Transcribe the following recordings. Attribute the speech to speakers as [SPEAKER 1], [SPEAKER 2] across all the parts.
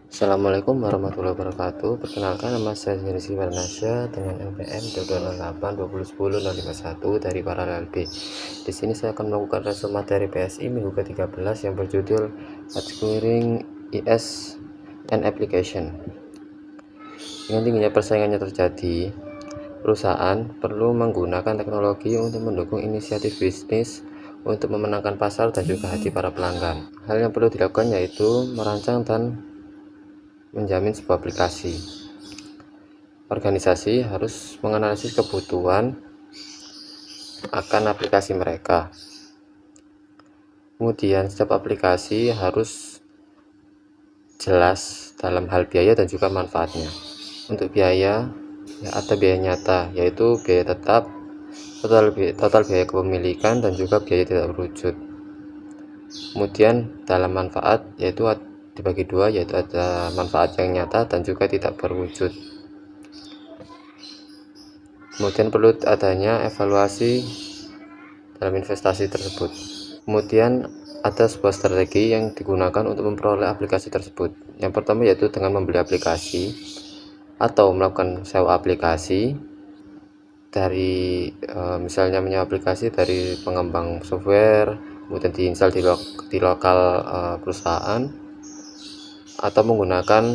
[SPEAKER 1] Assalamualaikum warahmatullahi wabarakatuh. Perkenalkan, nama saya Rizky Warnasya dengan NPM 228201051 dari Paralel B. Di sini saya akan melakukan resume materi PSI minggu ke-13 yang berjudul Acquiring IS and Application. Dengan tingginya persaingannya terjadi, perusahaan perlu menggunakan teknologi untuk mendukung inisiatif bisnis untuk memenangkan pasar dan juga hati para pelanggan. Hal yang perlu dilakukan yaitu merancang dan menjamin sebuah aplikasi. Organisasi harus menganalisis kebutuhan akan aplikasi mereka. Kemudian setiap aplikasi harus jelas dalam hal biaya dan juga manfaatnya. Untuk biaya, ada biaya nyata, yaitu biaya tetap, total biaya kepemilikan, dan juga biaya tidak berwujud. Kemudian dalam manfaat, yaitu dibagi dua, yaitu ada manfaat yang nyata dan juga tidak berwujud. Kemudian perlu adanya evaluasi dalam investasi tersebut. Kemudian ada sebuah strategi yang digunakan untuk memperoleh aplikasi tersebut. Yang pertama yaitu dengan membeli aplikasi atau melakukan sewa aplikasi dari misalnya menyewa aplikasi dari pengembang software, kemudian diinstal di lokal perusahaan, atau menggunakan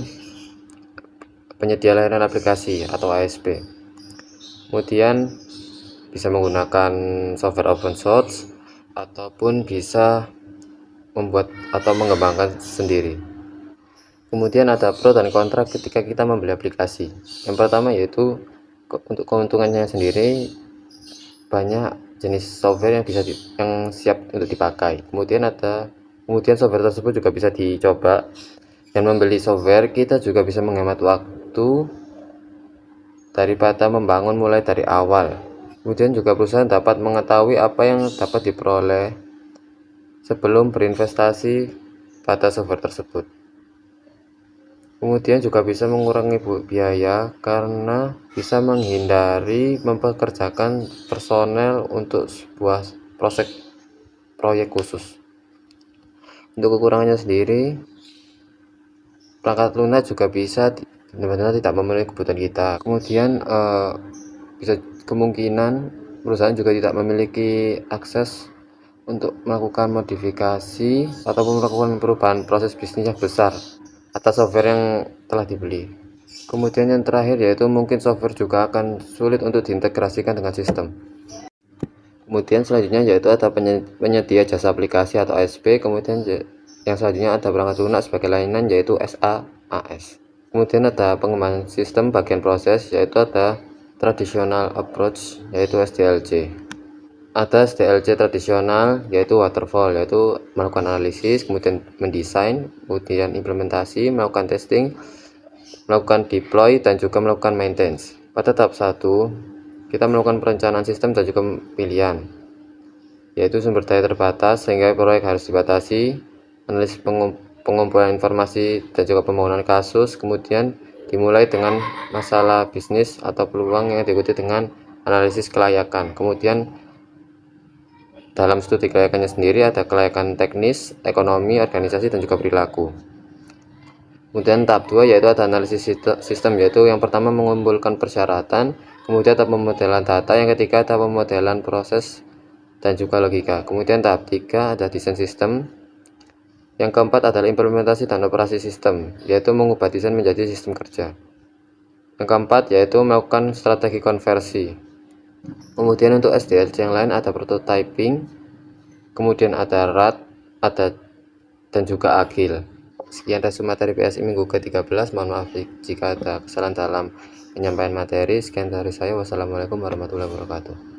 [SPEAKER 1] penyedia layanan aplikasi atau ASP. Kemudian bisa menggunakan software open source ataupun bisa membuat atau mengembangkan sendiri. Kemudian ada pro dan kontra ketika kita membeli aplikasi. Yang pertama yaitu untuk keuntungannya sendiri, banyak jenis software yang siap untuk dipakai. Kemudian software tersebut juga bisa dicoba. Dan membeli software kita juga bisa menghemat waktu daripada membangun mulai dari awal. Kemudian juga perusahaan dapat mengetahui apa yang dapat diperoleh sebelum berinvestasi pada software tersebut. Kemudian juga bisa mengurangi biaya karena bisa menghindari mempekerjakan personel untuk sebuah proyek khusus. Untuk kekurangannya sendiri, perangkat lunak juga bisa benar-benar tidak memenuhi kebutuhan kita. Kemudian bisa kemungkinan perusahaan juga tidak memiliki akses untuk melakukan modifikasi ataupun melakukan perubahan proses bisnis yang besar atas software yang telah dibeli. Kemudian yang terakhir yaitu mungkin software juga akan sulit untuk diintegrasikan dengan sistem. Kemudian selanjutnya yaitu ada penyedia jasa aplikasi atau ASP. Kemudian yang selanjutnya ada perangkat lunak sebagai layanan yaitu SaaS. Kemudian ada pengembangan sistem bagian proses yaitu ada traditional approach yaitu SDLC. Ada SDLC tradisional yaitu waterfall, yaitu melakukan analisis, kemudian mendesain, kemudian implementasi, melakukan testing, melakukan deploy, dan juga melakukan maintenance. Pada tahap 1 kita melakukan perencanaan sistem dan juga pilihan, yaitu sumber daya terbatas sehingga proyek harus dibatasi, analisis pengumpulan informasi dan juga pembangunan kasus. Kemudian dimulai dengan masalah bisnis atau peluang yang diikuti dengan analisis kelayakan. Kemudian dalam studi kelayakannya sendiri ada kelayakan teknis, ekonomi, organisasi, dan juga perilaku. Kemudian tahap 2 yaitu ada analisis sistem, yaitu yang pertama mengumpulkan persyaratan, kemudian ada pemodelan data, yang ketiga ada pemodelan proses dan juga logika. Kemudian tahap 3 ada desain sistem. Yang keempat adalah implementasi dan operasi sistem, yaitu mengubah desain menjadi sistem kerja. Yang keempat yaitu melakukan strategi konversi. Kemudian untuk SDLC yang lain ada prototyping, kemudian ada RAT, dan juga agil. Sekian resume materi PSI minggu ke-13. Mohon maaf jika ada kesalahan dalam penyampaian materi. Sekian dari saya. Wassalamualaikum warahmatullahi wabarakatuh.